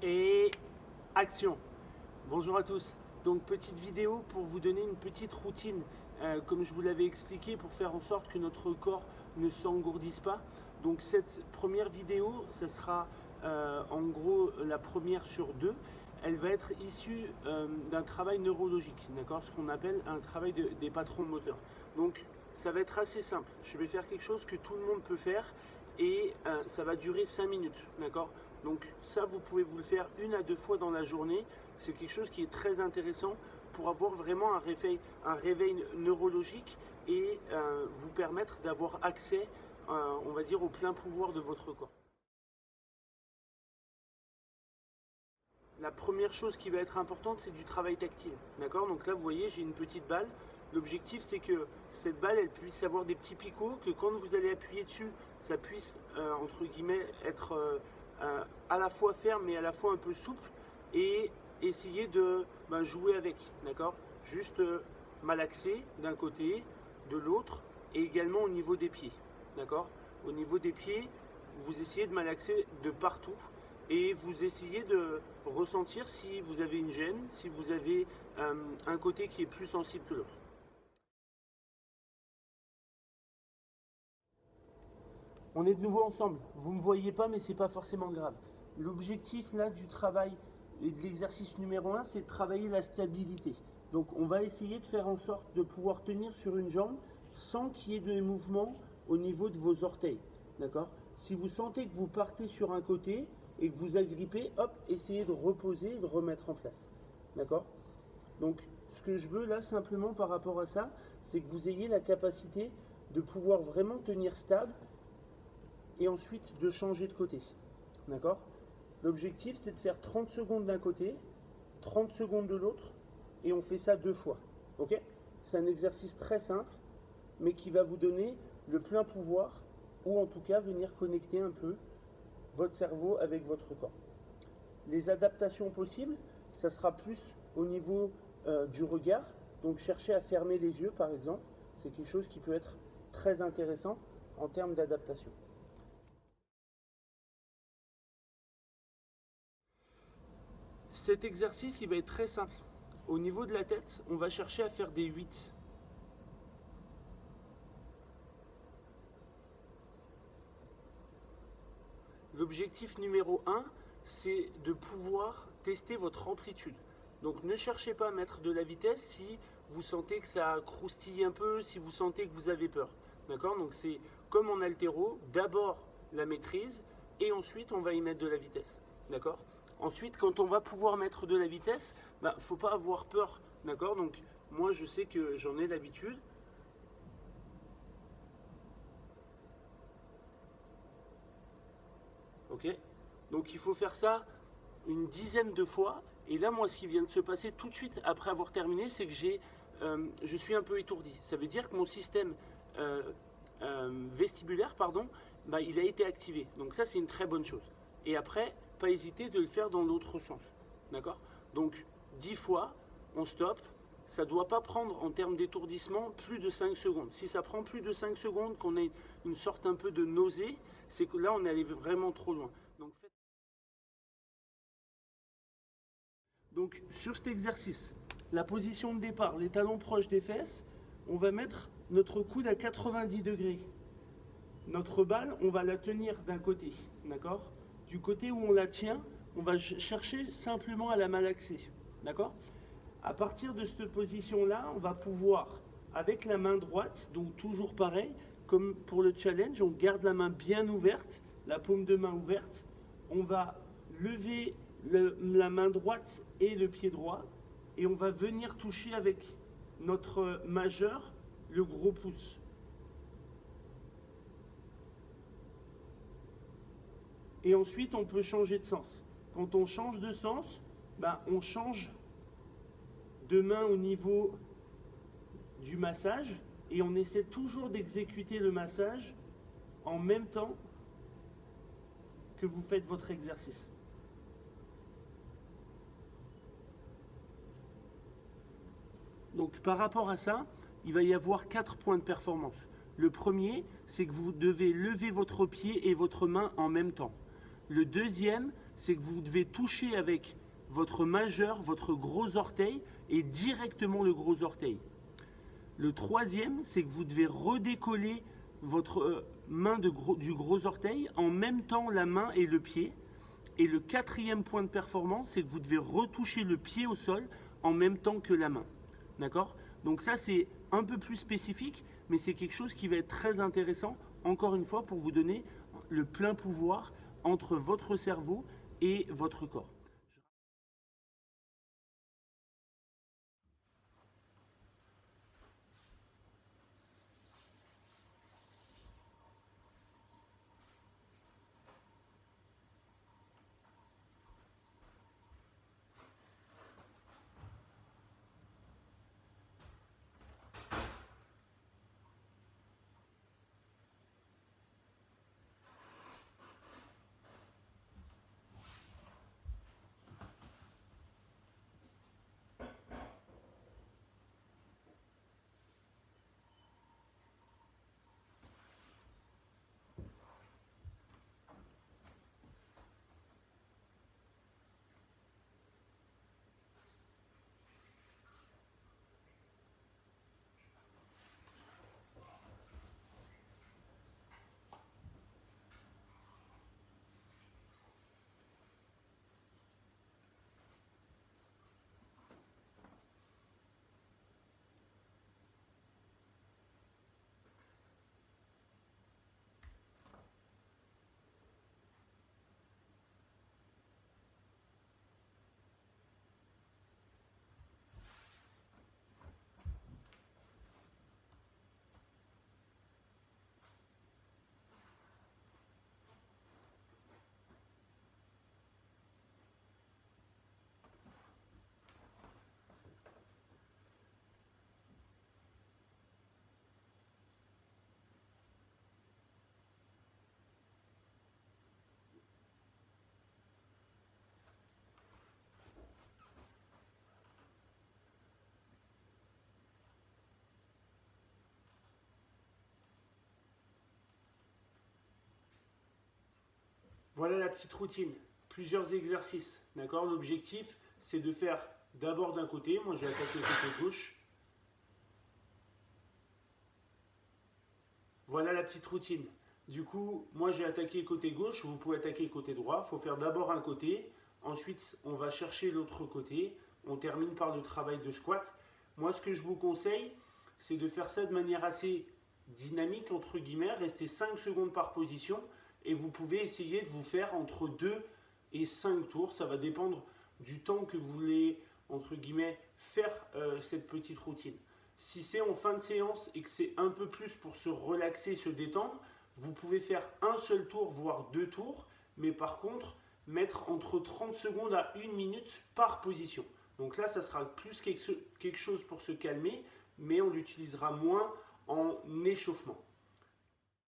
Et action. Bonjour à tous. Donc petite vidéo pour vous donner une petite routine, comme je vous l'avais expliqué, pour faire en sorte que notre corps ne s'engourdisse pas. Donc cette première vidéo, ça sera en gros la première sur deux. Elle va être issue d'un travail neurologique, d'accord, ce qu'on appelle un travail des patrons moteurs. Donc ça va être assez simple. Je vais faire quelque chose que tout le monde peut faire et ça va durer 5 minutes, d'accord. Donc ça, vous pouvez vous le faire 1 à 2 fois dans la journée. C'est quelque chose qui est très intéressant pour avoir vraiment un réveil neurologique et vous permettre d'avoir accès, on va dire, au plein pouvoir de votre corps. La première chose qui va être importante, c'est du travail tactile, d'accord. Donc là, vous voyez, j'ai une petite balle. L'objectif, c'est que cette balle, elle puisse avoir des petits picots, que quand vous allez appuyer dessus, ça puisse, entre guillemets, être à la fois ferme mais à la fois un peu souple, et essayer de jouer avec, d'accord. Juste malaxer d'un côté, de l'autre, et également au niveau des pieds, d'accord. Au niveau des pieds, vous essayez de malaxer de partout et vous essayez de ressentir si vous avez une gêne, si vous avez un côté qui est plus sensible que l'autre. On est de nouveau ensemble. Vous ne me voyez pas, mais c'est pas forcément grave. L'objectif là du travail et de l'exercice numéro 1, c'est de travailler la stabilité. Donc on va essayer de faire en sorte de pouvoir tenir sur une jambe sans qu'il y ait de mouvement au niveau de vos orteils. D'accord? Si vous sentez que vous partez sur un côté et que vous agrippez, hop, essayez de reposer et de remettre en place. D'accord? Donc ce que je veux là simplement par rapport à ça, c'est que vous ayez la capacité de pouvoir vraiment tenir stable et ensuite de changer de côté. D'accord? L'objectif, c'est de faire 30 secondes d'un côté, 30 secondes de l'autre, et on fait ça 2 fois. Ok? C'est un exercice très simple, mais qui va vous donner le plein pouvoir, ou en tout cas venir connecter un peu votre cerveau avec votre corps. Les adaptations possibles, ça sera plus au niveau du regard. Donc cherchez à fermer les yeux, par exemple. C'est quelque chose qui peut être très intéressant en termes d'adaptation. Cet exercice, il va être très simple. Au niveau de la tête, on va chercher à faire des 8. L'objectif numéro 1, c'est de pouvoir tester votre amplitude. Donc ne cherchez pas à mettre de la vitesse si vous sentez que ça croustille un peu, si vous sentez que vous avez peur. D'accord? Donc c'est comme en haltéro, d'abord la maîtrise et ensuite on va y mettre de la vitesse. D'accord? Ensuite, quand on va pouvoir mettre de la vitesse, faut pas avoir peur. D'accord? Donc moi je sais que j'en ai l'habitude. Ok? Donc il faut faire ça une dizaine de fois. Et là, moi, ce qui vient de se passer tout de suite après avoir terminé, c'est que je suis un peu étourdi. Ça veut dire que mon système vestibulaire, pardon, il a été activé. Donc ça, c'est une très bonne chose. Et après, pas hésiter de le faire dans l'autre sens. D'accord? Donc 10 fois, on stoppe. Ça ne doit pas prendre, en termes d'étourdissement, plus de 5 secondes. Si ça prend plus de 5 secondes, qu'on ait une sorte un peu de nausée, c'est que là, on est allé vraiment trop loin. Donc sur cet exercice, la position de départ, les talons proches des fesses, on va mettre notre coude à 90 degrés. Notre balle, on va la tenir d'un côté, d'accord? Du côté où on la tient, on va chercher simplement à la malaxer, d'accord? À partir de cette position-là, on va pouvoir, avec la main droite, donc toujours pareil, comme pour le challenge, on garde la main bien ouverte, la paume de main ouverte, on va lever la main droite et le pied droit, et on va venir toucher avec notre majeur le gros pouce. Et ensuite, on peut changer de sens. Quand on change de sens, on change de main au niveau du massage, et on essaie toujours d'exécuter le massage en même temps que vous faites votre exercice. Donc par rapport à ça, il va y avoir 4 points de performance. Le premier, c'est que vous devez lever votre pied et votre main en même temps. Le deuxième, c'est que vous devez toucher avec votre majeur, votre gros orteil et directement le gros orteil. Le troisième, c'est que vous devez redécoller votre main du gros orteil en même temps la main et le pied. Et le quatrième point de performance, c'est que vous devez retoucher le pied au sol en même temps que la main. D'accord? Donc ça, c'est un peu plus spécifique, mais c'est quelque chose qui va être très intéressant, encore une fois, pour vous donner le plein pouvoir entre votre cerveau et votre corps. Voilà la petite routine, plusieurs exercices, d'accord? L'objectif, c'est de faire d'abord d'un côté, moi j'ai attaqué le côté gauche. Voilà la petite routine. Du coup, moi j'ai attaqué côté gauche, vous pouvez attaquer côté droit. Il faut faire d'abord un côté, ensuite on va chercher l'autre côté, on termine par le travail de squat. Moi ce que je vous conseille, c'est de faire ça de manière assez dynamique, entre guillemets, rester 5 secondes par position, et vous pouvez essayer de vous faire entre 2 et 5 tours, ça va dépendre du temps que vous voulez, entre guillemets, faire cette petite routine. Si c'est en fin de séance et que c'est un peu plus pour se relaxer, se détendre, vous pouvez faire un seul tour, voire 2 tours, mais par contre, mettre entre 30 secondes à 1 minute par position. Donc là, ça sera plus quelque chose pour se calmer, mais on l'utilisera moins en échauffement.